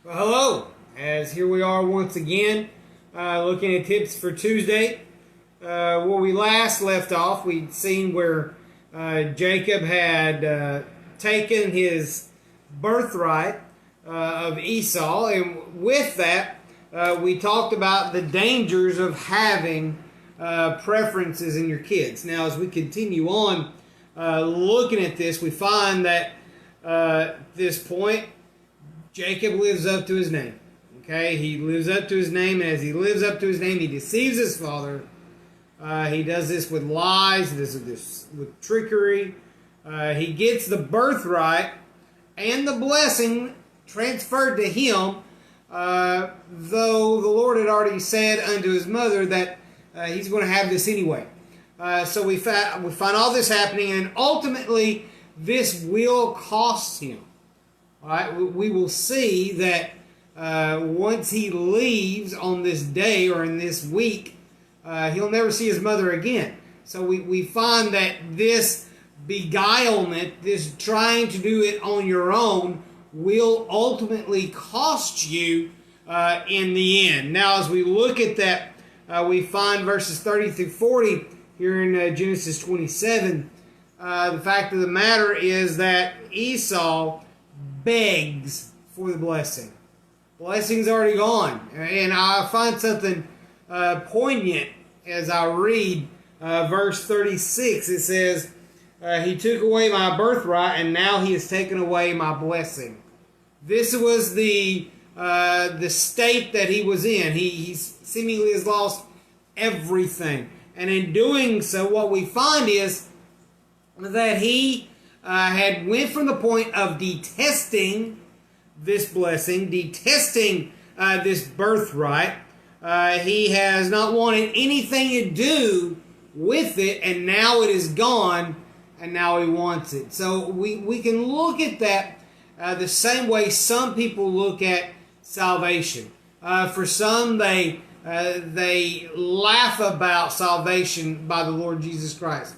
Well, hello, as here we are once again, looking at tips for Tuesday. Where we last left off, we'd seen where Jacob had taken his birthright of Esau, and with that, we talked about the dangers of having preferences in your kids. Now, as we continue on looking at this, we find that at this point, Jacob lives up to his name. Okay, he lives up to his name, and as he lives up to his name, he deceives his father. He does this with lies. He does this with trickery. He gets the birthright and the blessing transferred to him, though the Lord had already said unto his mother that he's going to have this anyway. So we find all this happening, and ultimately this will cost him. All right, we will see that once he leaves on this day or in this week, he'll never see his mother again. So we find that this beguilement, this trying to do it on your own, will ultimately cost you in the end. Now, as we look at that, we find verses 30 through 40 here in Genesis 27. The fact of the matter is that Esau begs for the blessing. Blessing's already gone. And I find something poignant as I read verse 36. It says, he took away my birthright, and now he has taken away my blessing. This was the state that he was in. He seemingly has lost everything. And in doing so, what we find is that he had went from the point of detesting this blessing, detesting this birthright. He has not wanted anything to do with it, and now it is gone, and now he wants it. So we can look at that the same way some people look at salvation. For some, they laugh about salvation by the Lord Jesus Christ.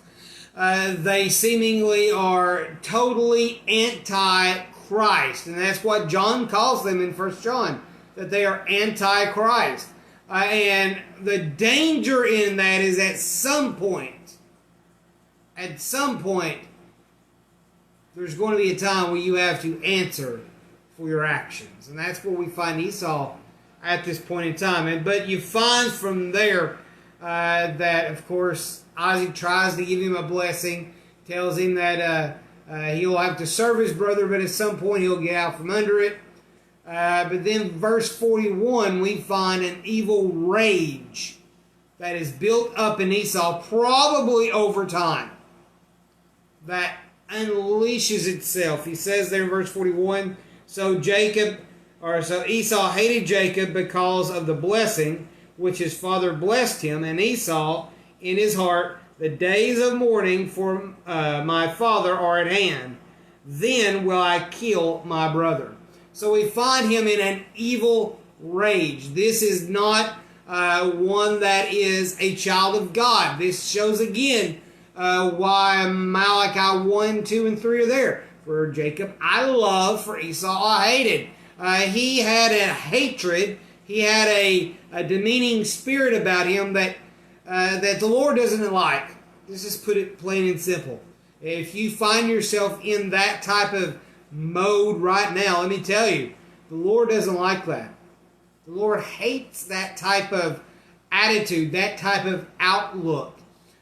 They seemingly are totally anti-Christ. And that's what John calls them in 1 John, that they are anti-Christ. And the danger in that is at some point, there's going to be a time where you have to answer for your actions. And that's where we find Esau at this point in time. But you find from there that, of course, Isaac tries to give him a blessing, tells him that he'll have to serve his brother, but at some point he'll get out from under it. But then verse 41, we find an evil rage that is built up in Esau, probably over time, that unleashes itself. He says there in verse 41, so Esau hated Jacob because of the blessing which his father blessed him, and Esau in his heart, the days of mourning for my father are at hand. Then will I kill my brother. So we find him in an evil rage. This is not one that is a child of God. This shows again why Malachi 1, 2, and 3 are there. For Jacob I love, for Esau I hated. He had a hatred. He had a demeaning spirit about him that the Lord doesn't like. Let's just put it plain and simple. If you find yourself in that type of mode right now, let me tell you, the Lord doesn't like that. The Lord hates that type of attitude, that type of outlook.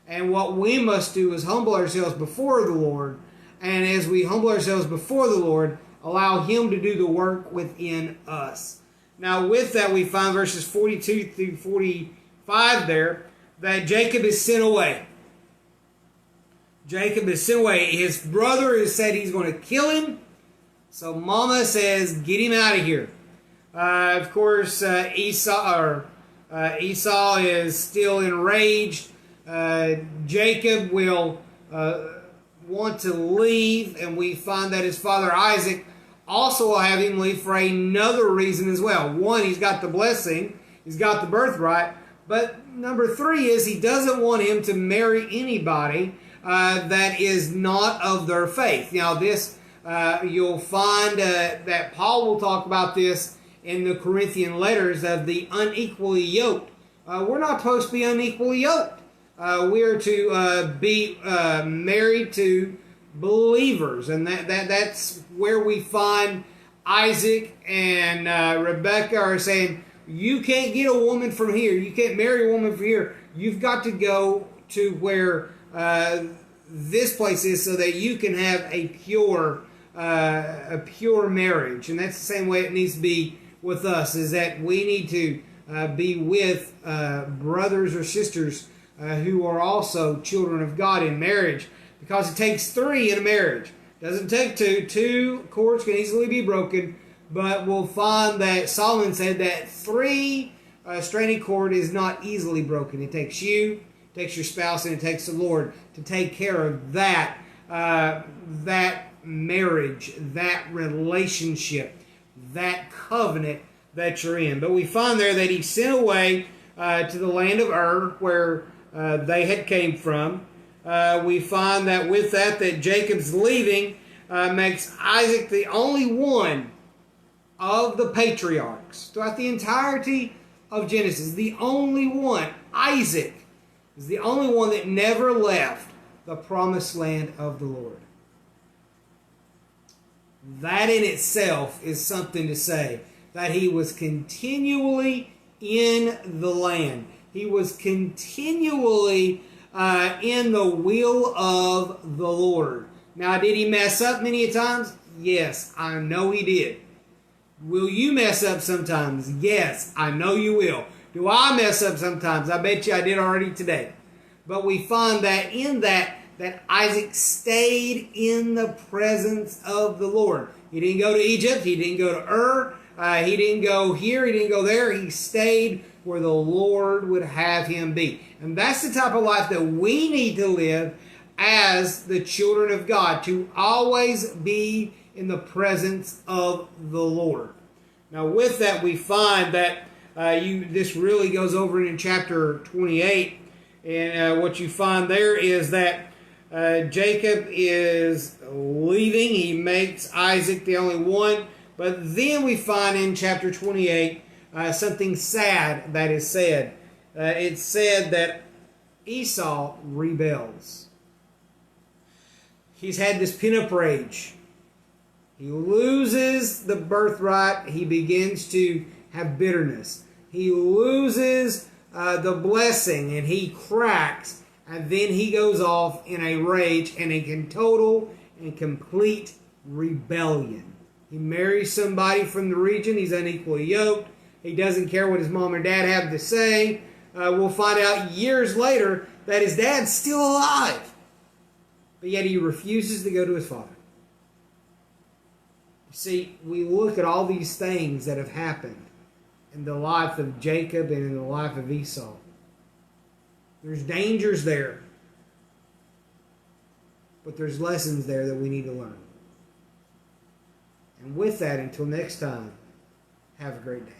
And what we must do is humble ourselves before the Lord. And as we humble ourselves before the Lord, allow Him to do the work within us. Now with that, we find verses 42 through 45 there, that Jacob is sent away. Jacob is sent away. His brother has said he's going to kill him. So Mama says, get him out of here. Of course, Esau is still enraged. Jacob will want to leave, and we find that his father Isaac also will have him leave for another reason as well. One, he's got the blessing. He's got the birthright. But number 3 is he doesn't want him to marry anybody that is not of their faith. Now, this you'll find that Paul will talk about this in the Corinthian letters of the unequally yoked. We're not supposed to be unequally yoked. We are to be married to believers, and that's where we find Isaac and Rebecca are saying, you can't get a woman from here. You can't marry a woman from here. You've got to go to where this place is so that you can have a pure marriage. And that's the same way it needs to be with us, is that we need to be with brothers or sisters who are also children of God in marriage, because it takes 3 in a marriage. It doesn't take 2. 2 cords can easily be broken, but we'll find that Solomon said that 3 stranded cord is not easily broken. It takes you, it takes your spouse, and it takes the Lord to take care of that marriage, that relationship, that covenant that you're in. But we find there that he sent away to the land of Ur, where they had came from. We find that with that Jacob's leaving makes Isaac the only one of the patriarchs throughout the entirety of Genesis. The only one, Isaac, is the only one that never left the promised land of the Lord. That in itself is something to say, that he was continually in the land. He was continually in the will of the Lord. Now, did he mess up many times? Yes, I know he did. Will you mess up sometimes? Yes, I know you will. Do I mess up sometimes? I bet you I did already today. But we find that in that Isaac stayed in the presence of the Lord. He didn't go to Egypt. He didn't go to Ur. He didn't go here. He didn't go there. He stayed where the Lord would have him be. And that's the type of life that we need to live as the children of God, to always be in the presence of the Lord. Now with that, we find that this really goes over in chapter 28. And what you find there is that Jacob is leaving. He makes Isaac the only one. But then we find in chapter 28 something sad that is said. It's said that Esau rebels. He's had this pent-up rage. He loses the birthright. He begins to have bitterness. He loses the blessing, and he cracks. And then he goes off in a rage and a total and complete rebellion. He marries somebody from the region. He's unequally yoked. He doesn't care what his mom and dad have to say. We'll find out years later that his dad's still alive. But yet he refuses to go to his father. You see, we look at all these things that have happened in the life of Jacob and in the life of Esau. There's dangers there. But there's lessons there that we need to learn. And with that, until next time, have a great day.